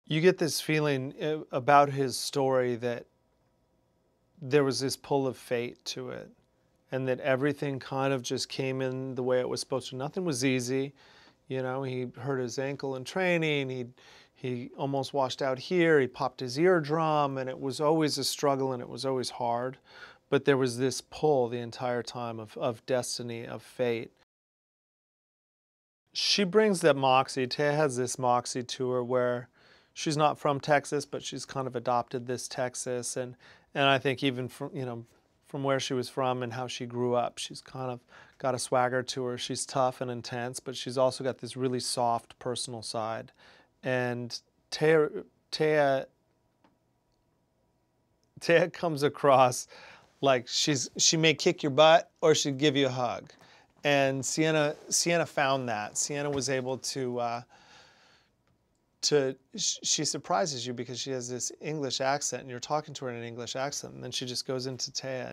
You get this feeling about his story that there was this pull of fate to it, and that everything kind of just came in the way it was supposed to. Nothing was easy. You know, he hurt his ankle in training. He almost washed out here. He popped his eardrum, and it was always a struggle, and it was always hard. But there was this pull the entire time of destiny, of fate. She brings that moxie. Taya has this moxie to her where she's not from Texas, but she's kind of adopted this Texas, and I think even from, you know, from where she was from and how she grew up, she's kind of got a swagger to her. She's tough and intense, but she's also got this really soft personal side. And Taya comes across like she may kick your butt or she'd give you a hug. And Sienna found that. Sienna was able she surprises you because she has this English accent and you're talking to her in an English accent, and then she just goes into Taya.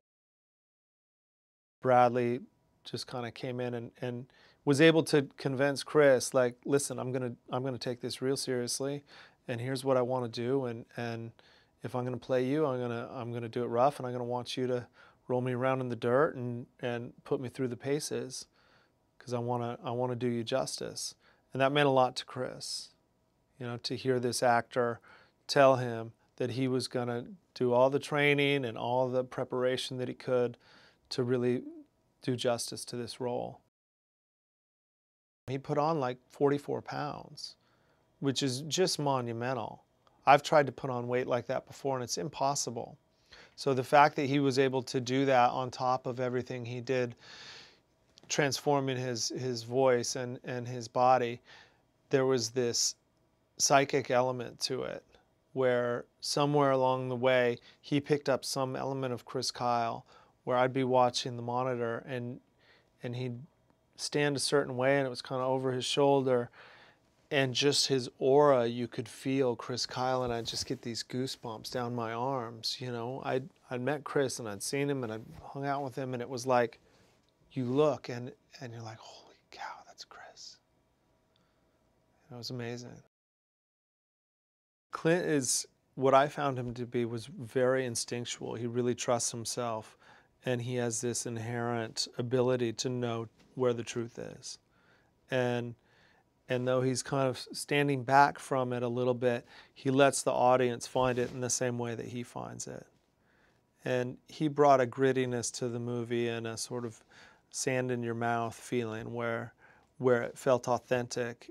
Bradley just kind of came in and was able to convince Chris, like, listen, I'm gonna take this real seriously, and here's what I want to do, and if I'm gonna play you, I'm gonna do it rough, and I'm gonna want you to roll me around in the dirt and put me through the paces, because I wanna do you justice. And that meant a lot to Chris, you know, to hear this actor tell him that he was gonna do all the training and all the preparation that he could to really do justice to this role. He put on like 44 pounds, which is just monumental. I've tried to put on weight like that before and it's impossible. So the fact that he was able to do that on top of everything he did, transforming his voice and his body, there was this psychic element to it where somewhere along the way he picked up some element of Chris Kyle, where I'd be watching the monitor and he'd stand a certain way and it was kind of over his shoulder, and just his aura, you could feel Chris Kyle, and I'd just get these goosebumps down my arms. You know, I'd met Chris and I'd seen him and I'd hung out with him, and it was like you look and you're like, holy cow, that's Chris. It was amazing. Clint is, what I found him to be was very instinctual. He really trusts himself, and he has this inherent ability to know where the truth is. And though he's kind of standing back from it a little bit, he lets the audience find it in the same way that he finds it. And he brought a grittiness to the movie and a sort of sand in your mouth feeling where it felt authentic